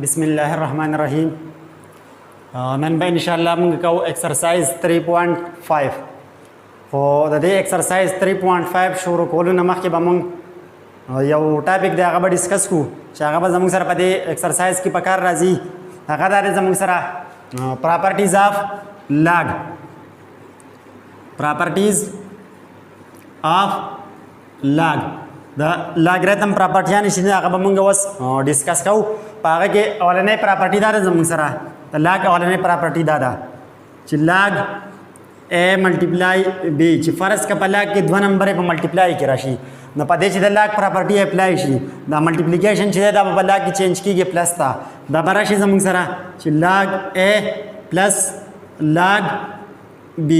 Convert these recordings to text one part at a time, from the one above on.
بسم الله الرحمن الرحیم. نن به ان شاء الله موږ کوو ایکسرسایز 3.5. خو د دې ایکسرسایز 3.5 شروع کولو نه مخکې به موږ یو ټاپک دی هغه به ډسکس کړو چې هغه به زموږ سره په دې ایکسرسایز کې په کار راځي. هغه دا دی زموږ سره پراپرټیز آف لاګ. پراپرټیز آف لاګ د لاګریتم پراپرټیانې چې دي هغه به موږ اوس ډسکس کوو. په هغه کې اولنۍ پراپرټي دا ده زموږ سره د لاګ اولنۍ پراپرټي دا ده چې لاګ A ملټیپلای B چې فرض که په لاګ کې 2 نمبرې په ملټیپلای کې راشي نو په دې چې د لاګ پراپرټي اپلای شي دا ملټیپلیکیشن چې دی دا به په لاګ کې چینج کېږي پلس ته دا به راشي زموږ سره چې لاګ A پلس لاګ B.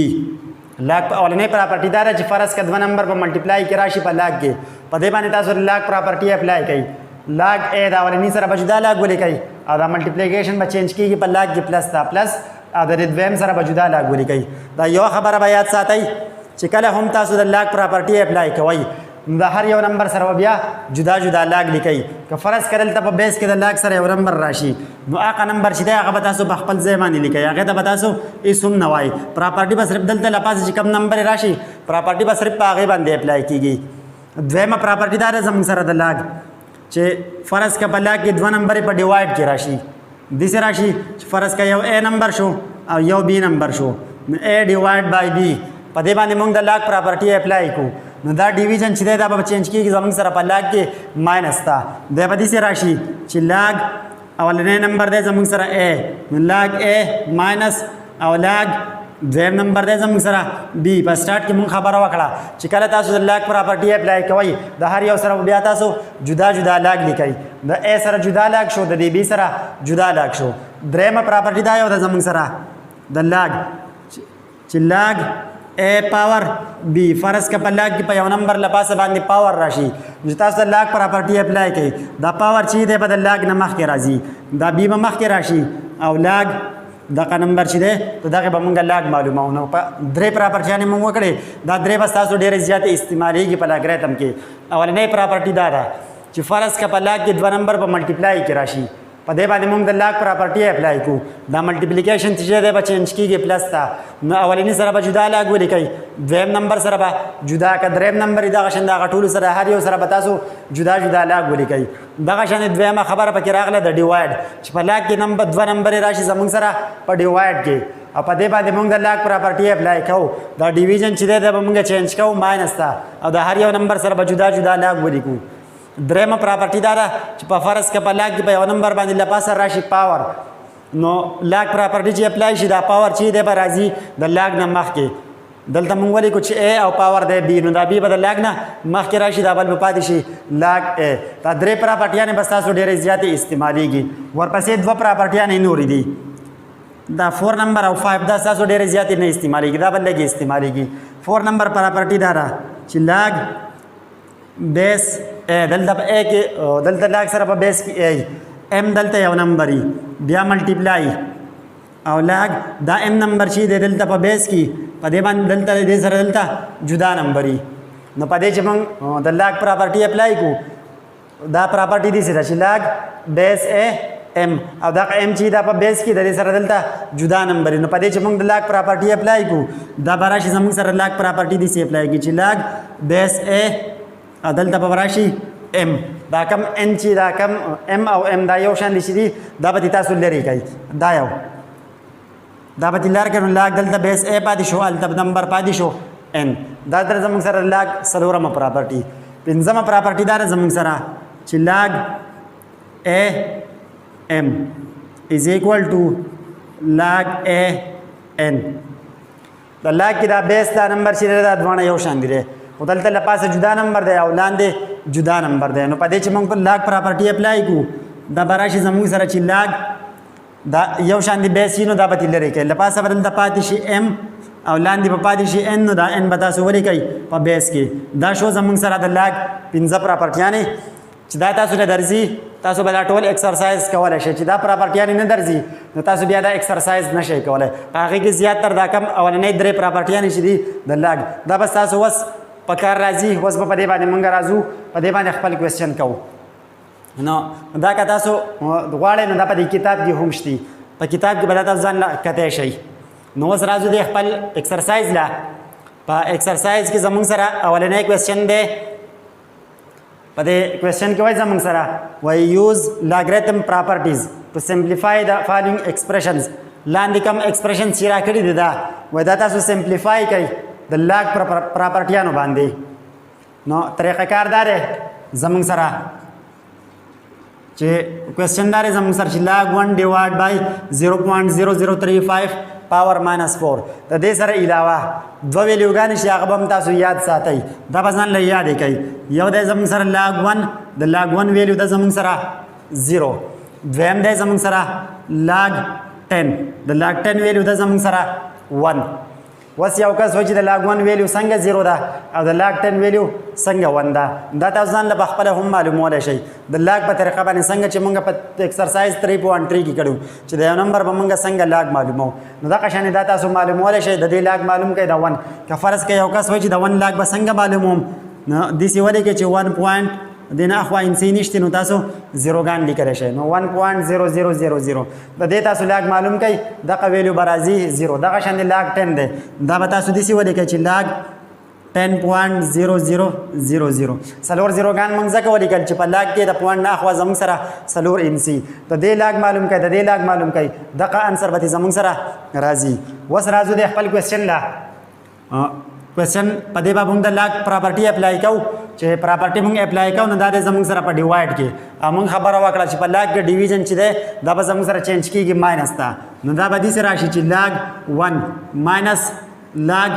لاګ اولنۍ پراپرټي دا ده چې فرض که 2 نمبر په ملټیپلای کې راشي په لاګ کې په دې باندې تاسو لاګ پراپرټي اپلای کوئ. لاګ A دا اولنۍ سره به جدا لاګ ولیکئ او دا ملټیپلیکیشن به چینج کېږي په لاګ کې پلس ته پلس او د دویم سره به جدا لاګ ولیکئ. دا یو خبره به یاد ساتئ چې کله هم تاسو د لاګ پراپرټي اپلای کوئ نو د هر یو نمبر سره به بیا جدا جدا لاګ لیکئ. که فرض که دلته په بیس کې د لاګ سره یو نمبر راشي نو هغه نمبر چې دی هغه به تاسو په خپل ځای باندې لیکئ. هغې ته به تاسو هېڅ هم نه وایي. پراپرټي به صرف دلته له پاسه چې کوم نمبر راشي پراپرټي به صرف په هغې باندې اپلای کېږي. دویمه پراپرټي دا ده زموږ سره د لاګ چې فرض که په لاګ کې 2 نمبرې په ډیوایډ کې راشي داسې راشي چې فرض که یو A نمبر شو او یو B نمبر شو نو A ډیوایډ بای B په دې باندې موږ د لاګ پراپرټي اپلای کوو نو دا ډیویژن چې دی دا به چینج کېږي زموږ سره په لاګ کې ماینس ته دی به داسې راشي چې لاګ اولنی نمبر دی زموږ سره A نو لاګ A ماینس او لاګ دویم نمبر دی زموږ سره B. په سټارټ کې موږ خبره وکړه چې کله تاسو د لاګ پراپرټي اپلای کوئ د هر یو سره بیا تاسو جدا جدا لاګ لیکئ. د A سره جدا لاګ شو د B سره جدا لاګ شو. دریمه پراپرټي دا یو ده زموږ سره د لاګ چې لاګ A پاور B فرض که په لاګ کې په یو نمبر له پاسه باندې پاور راشي چې تاسو د لاګ پراپرټي اپلای کوئ دا پاور چې دی به د لاګ نه مخکې راځي دا B به مخکې راشي او لاګ دغه نمبر چې دی نو دغې به مونږ لاګ معلوموو. نو په 3 پراپرټیانې مونږ وکړې دا 3 به ستاسو ډېرې زیاتې استعمالېږي په لاګریتم کې. اولنۍ پراپرټي دا ده چې فرض که په لاګ کې 2 نمبر په ملټیپلای کې راشي په دې باندې مونږ د لاګ پراپرټي اپلای کوو. دا ملټیپلیکیشن چې دی به چینج کېږي پلس ته نو اولني سره به جدا لاګ ولیکئ دویم نمبر سره به جدا که دریم نمبر یې دغه شان د هغه ټولو سره هر یو سره به تاسو جدا جدا لاګ ولیکئ. دغه شان دویمه خبره پکې راغله د ډیوایډ چې په لاګ کې 2 نمبرې راشي زموږ سره په ډیوایډ کې او په دې باندې موږ د لاګ پراپرټي اپلای کوو. دا ډیویژن چې دی دا به موږ چینج کوو ماینس ته او د هر یو نمبر سره به جدا جدا لاګ ولیکو. دریمه پراپرټي دا ده چې په فرض که په لاګ کې په یو نمبر باندې له پاسه راشي پاور نو لاګ پراپرټي چې اپلای شي دا پاور چې دی به راځي د لاګ نه مخکې. دلته مونږ ولیکو چې A او پاور دی B نو دا B به د لاګ نه مخکې راشي دا بل به پاتې شي لاګ A. دا 3 پراپرټیانې به ستاسو ډېرې زیاتې استعمالېږي. ورپسې 2 پراپرټیانې نورې دي دا 4 نمبر او 5 دا ستاسو ډېرې زیاتې نه استعمالېږي دا بل لږې استعمالېږي. 4 نمبر پراپرټي دا ده چې لاګ بیس A دلته په A کې دلته لاګ سره په بیس کې A M دلته یو نمبر بیا ملټیپلای او لاګ دا M نمبر چې دی دلته په بیس کې په دې باندې دلته دې سره دلته جدا نمبر نو په دې چې موږ د لاګ پراپرټي اپلای کوو دا پراپرټي داسې ده چې لاګ بیس A M او دا M چې دا په بیس کې د دې سره دلته جدا نمبر نو په دې چې موږ د لاګ پراپرټي اپلای کوو دا به راشي زموږ سره لاګ پراپرټي داسې اپلای کړي چې لاګ بیس A او دلته به راشي M. دا کم N چې دا کم M او M دا یو شان دي چې دي دا به تاسو لرې کوئ دا یو دا به لر کړو لاګ دلته بیس A پاتې شو هلته نمبر پاتې شو N. دا در زموږ سره لاګ څلورمه پراپرټي. پنځمه پراپرټي دا زموږ سره چې لاګ A M is equal to لاګ A N. د لاګ کې دا بیس دا نمبر چې دا دواړه یو شان دي خو دلته له پاسه جدا نمبر دی او لاندې جدا نمبر دی نو په دې چې موږ په لاګ پراپرټي اپلای کوو دا به راشي زموږ سره چې لاګ دا یو شان دی بیس نو دا به لرې کوي له پاسه به دلته پاتې شي M او لاندې به پاتې شي N نو دا N به تاسو ولیکئ په بیس کې. دا شو زموږ سره د لاګ 5 پراپرټیانې چې دا تاسو له درځي تاسو به دا ټول ایکسرسایز کولی شئ. چې دا پراپرټیانې نه درځي نو تاسو بیا دا ایکسرسایز نشئ کولی. په هغې کې زیاتر دا کم اولنۍ 3 پراپرټیانې چې دي د لاګ دا به ستاسو وس په کار راځي. اوس به په دې باندې مونږ راځو په دې باندې خپل کوېسچن کوو. نو دا که تاسو غواړئ نو دا په دې کتاب کې هم شتي په کتاب کې به دا تاسو ځان کتی شئ نو اوس راځو د خپل ایکسرسایز له په ایکسرسایز کې زمونږ سره اولنی کوېسچن دی په دې کوېسچن کې وایي زمونږ سره وایي یوز لاګریتم پراپرټیز ټو سمپلیفای د فالوینګ ایکسپریشنز لاندې کوم ایکسپریشنز چې راکړي دي دا وایي دا تاسو سمپلیفای کوئ د لاګ پراپرټیانو باندې نو طریقه کار دا دی زمونږ سره چې کوېسچن دا دی زمونږ سره چې لاګ 1 ډیوایډ بای 0.0035 پاور ماینس 4 د دې سره علاوه دوه ویلیوګانې چې هغه به هم تاسو یاد ساتئ دا به ځان له یادې کوئ یو دی زمونږ سره لاګ 1 د لاګ 1 ویلیو ده زمونږ سره 0 دویم دی زمونږ سره لاګ 10 د لاګ 10 ویلیو ده زمونږ سره 1 اوس یو کس وایي چې د لاګ 1 ویلیو څنګه 0 ده او د لاګ 10 ویلیو څنګه 1 ده دا تاسو ځان له پخپله هم معلومولی شئ د لاګ په طریقه باندې څنګه چې موږ په ایکسرسایز 3.3 کې کړو چې د یو نمبر به موږ څنګه لاګ معلومو نو دغه شانې دا تاسو معلومولی شئ د دې لاګ معلوم کړئ د 1 که فرض کړئ یو کس وایي چې د 1 لاګ به څنګه معلوموم نو داسې ولیکئ چې 1 پوینټ دین اخوا انسی نشته نو تاسو زیروګان لیکلی شئ نو 1.0000 د دې تاسو لاګ معلوم کړئ دغه ویلیو به راځي 0 دغه شان لاګ 10 دی دا به تاسو داسې ولیکئ چې لاګ 10.0000 څلور زیروګان موږ ځکه ولیکل چې په لاګ کې د پوینټ نه اخوا زموږ سره څلور انسی د دې لاګ معلوم کړئ د دې لاګ معلوم کړئ دغه انسر به زموږ سره راځي اوس راځو د خپل کوېسچن له کوېسچن په دې به موږ د لاګ پراپرټي اپلای کوو چې پراپرټي موږ اپلای کوو نو دا دی زموږ سره په ډیوایډ کې موږ خبره وکړه چې په لاګ کې ډیویژن چې دی دا به زموږ سره چینج کېږي ماینس ته نو دا به داسې راشي چې لاګ 1 ماینس لاګ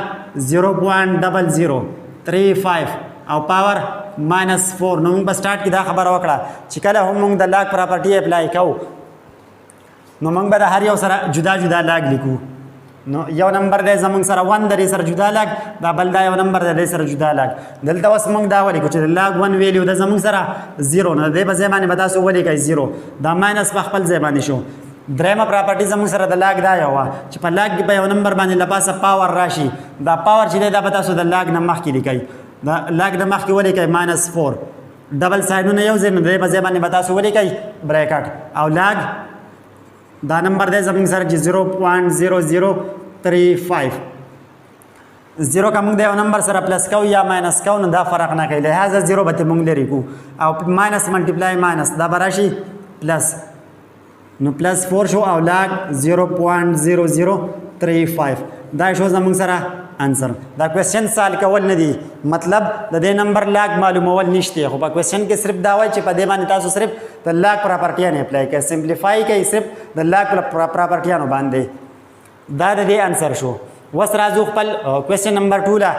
0.0035 او پاور ماینس 4 نو موږ په سټارټ کې دا خبره وکړه چې کله هم موږ د لاګ پراپرټي اپلای کوو نو موږ به د هر یو سره جدا جدا لاګ لیکو نو یو نمبر دی زمونږ سره 1 د دې سره جدا لاګ دا بل دا یو نمبر دی د دې سره جدا لاګ دلته اوس موږ دا ولیکو چې د لاګ 1 ویلیو د زمونږ سره 0 نو د دې په ځای باندې به تاسو ولیکئ 0 دا ماینس په خپل ځای باندې شو درېیمه پراپرټي زموږ سره د لاګ دا یو وه چې په لاګ کې به یو نمبر باندې له پاسه پاور راشي دا پاور چې دی دا به تاسو د لاګ نه مخکې لیکئ دا لاګ نه مخکې ولیکئ ماینس 4 ډبل ساینونه یو ځای نو د دې په ځای باندې به تاسو ولیکئ بریکټ او لاګ دا نمبر دی زموږ سره چې 0.0035 0 که موږ د یو نمبر سره پلس کوو یا ماینس کوو نو دا فرق نه کوي لهذا 0 به موږ لرې کوو او ماینس منټیپلای ماینس دا به راشي پلس نو پلس 4 شو او لاګ 0.0035 دا شو زموږ سره انسر دا کوېسچن سال کول نه دي مطلب د دې نمبر لاګ معلومول نشته خو په کوېسچن کې صرف دا وایي چې په دې باندې تاسو صرف د لاګ پراپرټیانې اپلای کړئ سمپلیفای کوئ صرف د لاګ پراپرټیانو باندې دا د دې انسر شو اوس راځو خپل کوېسچن نمبر 2 له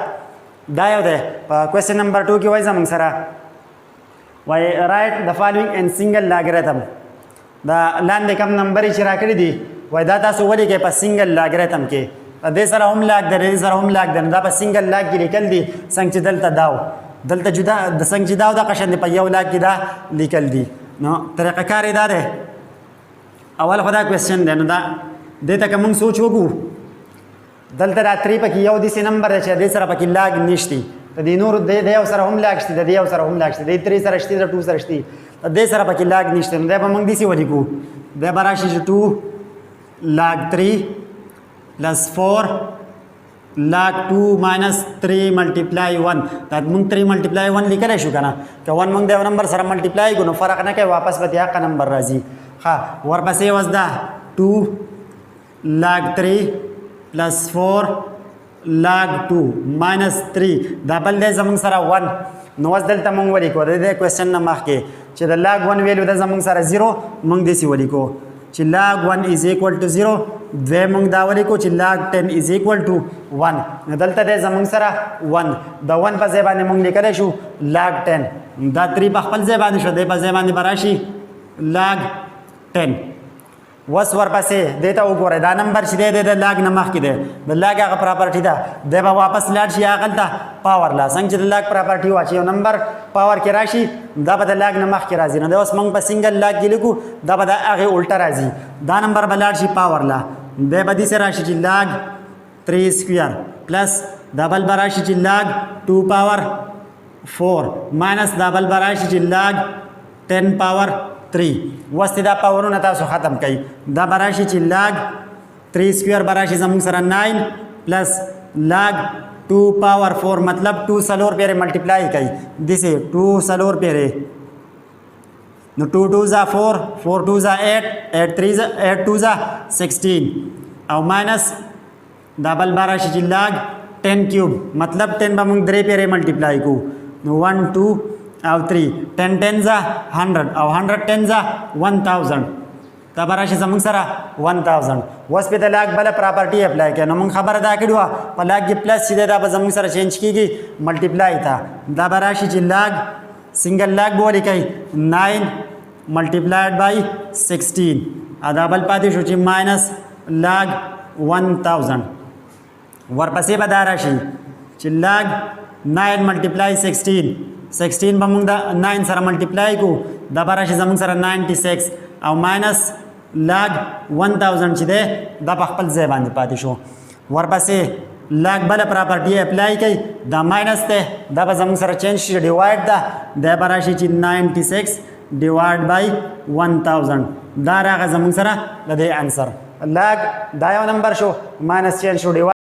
دا یو دی په کوېسچن نمبر 2 کې وایي زموږ سره وایي رایټ د فالوینګ ان سنګل لاګریتم دا لاندې کم نمبرې چې راکړي دي وایي دا تاسو ولیکئ په سنګل لاګریتم کې دې سره هم لاګ دی دې سره هم لاګ دی دا په سنګل لاګ کې لیکل دي څنګه چې دلته داو دلته جدا د څنګه چې داو دا قشن دی په یو لاګ کې دا لیکل دي نو طریقه کار یې دا دی اول خو دا کوېسچن دی نو دا دې ته که موږ سوچ وکړو دلته دا 3 پکې یو داسې نمبر دی چې دې سره پکې لاګ نشتی د دې نور د یو سره هم لاګ شته د یو سره هم لاګ شته د 3 سره شته د 2 سره شته د دې سره پکې لاګ نشته نو دا به موږ داسې ولیکو دا به راشي چې 2 لاګ 3 plus 4 لاګ 2 minus 3 multiply 1 دا موږ 3 multiply 1 لیکلی شو که نه که 1 موږ د یو نمبر سره ملټیپلای کړو نو فرق نه کوي واپس به د حقه نمبر راځي ښه ورپسې اوس دا 2 لاګ 3 plus 4 لاګ 2 minus 3 دا بل دی زموږ سره 1 نو اوس دلته موږ ولیکو د دې کوېسچن نه مخکې چې د لاګ 1 ویلیو ده زموږ سره 0 موږ داسې ولیکو چې لاګ 1 is equal to 0 دوی موږ دا ولیکو چې لاګ 10 is equal to 1 نو دلته دی زموږ سره 1 د 1 په ځای باندې موږ لیکلی شو لاګ 10 دا 3 په خپل ځای باندې شو دی په ځای باندې به راشي لاګ 10 اوس ورپسې دې ته وګورئ دا نمبر چې دی د لاګ نه مخکې دی د لاګ هغه پراپرټي ده دی به واپس لاړ شي هغلته پاور له څنګه چې د لاګ پراپرټي وه چې یو نمبر پاور کې راشي دا به د لاګ نه مخکې راځي نو دی اوس موږ په سنګل لاګ کې لیکو دا به د هغې الټه راځي دا نمبر به لاړ شي پاور له دی به داسې راشي چې لاګ 3 سکویر پلس دا بل به راشي چې لاګ 2 پاور 4 ماینس دا بل به راشي چې لاګ 10 power 3 وسط دا پاورونه تاسو ختم کړئ دا براشي چې لاګ 3 سکویر براشي زموږ سره 9 پلس لاګ 2 power 4 مطلب 2 سلور پیره ملټیپلای کوي دسه 2 سلور پیره نو 2 2 za 4 4 2 za 8 8 3 za 8 2 za 16 او ماینس ډبل براشي چې لاګ 10 کیوب مطلب 10 به موږ درې پیره ملټیپلای کو نو 1 2 او 3 10 10 za 100 او 100 10 za 1000 دا براشي زموږ سره 1000 وس په د لاګ بل پراپرټي اپلای کړه نو موږ خبره دا کړو په لاګ کې پلس چې دا به زموږ سره چینج کیږي ملټیپلای تا دا براشي چې لاګ سنگل لاګ بولی کوي 9 ملټیپلایډ بای 16 ادا بل پاتې شو چې ماینس لاګ 1000 ورپسې به دا راشي چې لاګ 9 ملټیپلای 16 به موږ دا 9 سره ملټیپلای کو دا براشي زموږ سره 96 او ماینس لاګ 1000 چې ده دا په خپل ځای باندې پاتې شو ورپسې لاګ بل پراپرټي اپلای کړي دا ماینس ته دا به زموږ سره چینج شي ډیوایډ دا د براشي چې 96 ډیوایډ بای 1000 دا راغی زموږ سره د دې انسر لاګ دا یو نمبر شو ماینس چینج شو